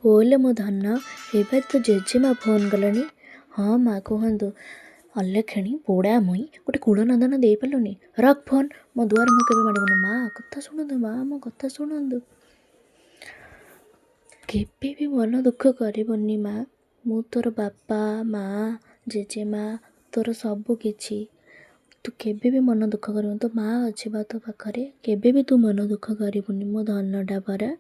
होले मो धन एबार तो जेजेमा फोन कलानी। हाँ माँ कहतु अल्लेखिणी पोड़ा मुई गोटे कूलनंदन दे पार्लुनी रख फोन मो दुआर मुँह केबे माड़बुनी। माँ कथा शुणु माँ मो कथा शुणु केबे भी मन दुख करबनी माँ। मु तोर बापा माँ जेजेमा तोर सबु किछि तू केबे भी मन दुख कर तो माँ अच्छे बा तो पाखरे केबे भी तू मन दुख करबुनी मो धनटा परा।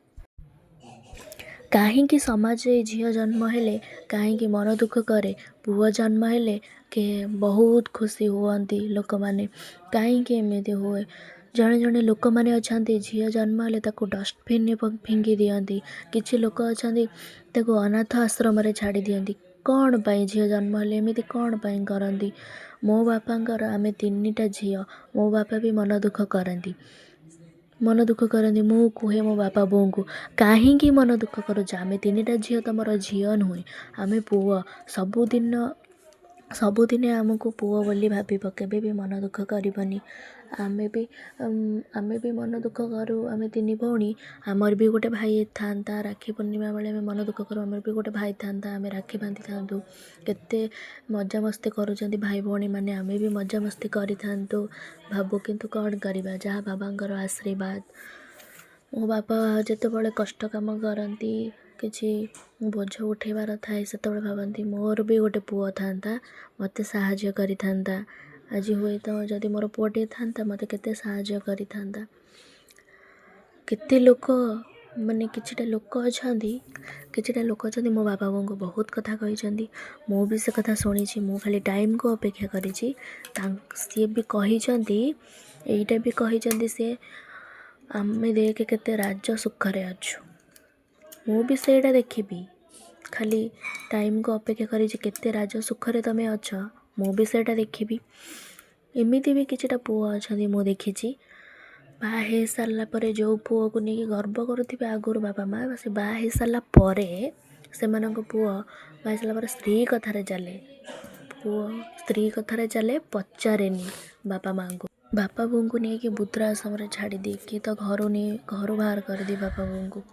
कहीं समाज झील जन्म हेले कहीं मन दुख करे पुआ जन्म हेले के बहुत खुशी हुअंती लोक माने कहीं एमती हुए। जड़े जड़े लोक मैंने अच्छा झील जन्म हेले ताको डस्टबिन फिंगी दियंती किछि लोक अच्छा ताको अनाथ आश्रम छाड़ी दियंती। कौन पाई झील जन्म हेले एमती कौन पाई करंती। मो बापांकर आमे तीनिटा झील मो बापा भी मन दुख करंती मु कहे मो बापा बों को कहीं मन दुख करुच आमे तीनिटा झील तमर झील नुहे आमे पुआ सबुदिने आमको पुआ बोली भाव केबे भी मन दुख करबनी। आमे भी मन दुख करूँ आमे तीन भौणी आमर भी गोटे भाई था राखी पूर्णिमा बेले आमे मन दुख करूँ आमर भी गोटे भाई था आमे राखी बांधि था केते मजा मस्ती करुँच भाई भौणी मैंने आमे भी मजा मस्ती करि था भावु किंतु कौन करवा जहाँ बाबांकर आशीर्वाद। मो बापा जिते बड़े कष्ट काम करती किसी बोझ उठेबार थाए से भावती मोर भी गोटे पुआ था मत साहाଯ୍य करि था। आज हुए तो जदि मोर पुअटे था मत केते साहाଯ୍य करि था। केते लोक माने किछिटा लोक अच्छा मो बापा को बहुत कथा कही मु भी से कथा शुणी मु खाली टाइम को अपेक्षा करी सी भी कही एईटा भी कही से आमे देख केते राज सुखरे अच्छु मु भी सेटा देखी खाली टाइम को अपेक्षा करी केते राज सुखरे तमे अच्छ मु भी सेटा देखी। एमिति भी किछिटा पुआ अच्छा मु देखी बाहा हो सारा पर जो पुआ को लेकिन गर्व करुवे आगुरी बापा माँ से बाहा हो सारा पर से पुआ बाहा सारा पर स्त्री कथार चले पुआ स्त्री कथार चले पचारेनी बापा माँ को बापा बों को नहीं कि वृद्धाश्रम छाड़ी दी कि तो घर बाहर कर दी बापा बों को।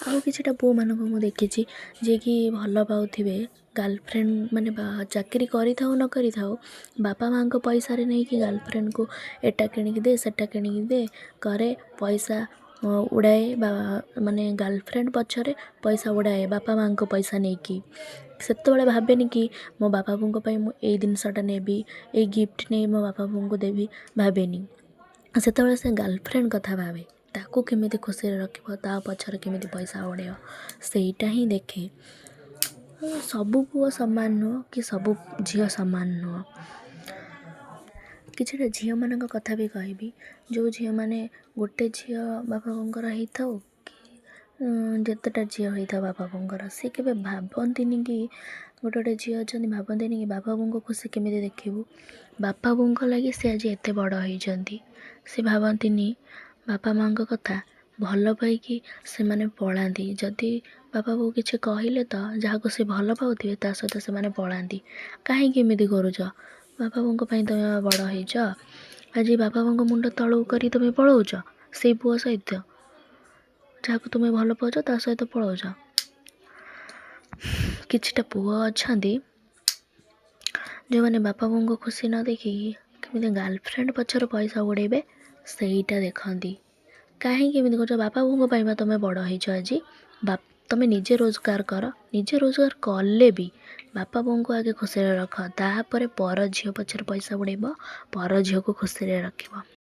आउ किछिटा पुआ मान को देखी जे कि भल पाउथिबे गर्लफ्रेंड माने चाकरी करी थाउ न करी थाउ बापा माँ को पैसा रे नहीं कि गर्लफ्रेंड को एटा किनिक दे सेटा किनिक दे करे पैसा उड़ाए माने गर्लफ्रेंड पछरे पैसा उड़ाए बापा माँ को पैसा नहीं कि सेतबेले भावेनी कि मो बापा बों को मु ए जिनसटा नेबी ए गिफ्ट नहीं मो बापा बों को देवी भावेनी सेतबेले से गर्लफ्रेंड कथा भावे ताको केमिति खुशी रखिबो ता पछरे केमिति पैसा उड़ेयो सेटा ही देखे। सबु पुआ समान नुह कि सबु झील समान नुह किछिटा झील मान कथा भी कहबी जो झील माने गोटे झील बापा बोंकर होता कि जितेटा झील होता बापा बोंकर सी केबे भावंतीनि कि गोटे गोटे झील अच्छा भावंतीनि कि बापा बों को खुशी केमिति देखिबू बापा बों को लगे सी आज एते बड़ होइचंती से भावंतीनि बापा माँ को कथा भल पाइकी से माने पलांती जदि बापा बों किछि कहले तो जहाँ को से भल पाउथिबे ता सहित से माने पलांती काहे एमिति करूछ बापा बों को पई तमे बड़ होइछ आज बापा बों को मुंड तळु करी तमे पळौछ से पुआ सहित जहाँ को तुम भल पाउछ ता सहित पळौछ। किछिटा पुआ अछंती जो मैंने बापा बों को खुशी न देखिकी केमिति गर्लफ्रेंड पछर पैसा उड़ेबे सेईटा देखती कहीं केमिति करूछ बापा बों को पाइबा तमे बड़ होइछ आज तमे निजे रोजगार कर निजे रोजगार कले भी बापा बों को आगे खुशी रख तापर पर झील पछर पैसा उड़ेब पर झील को खुशी रखिब।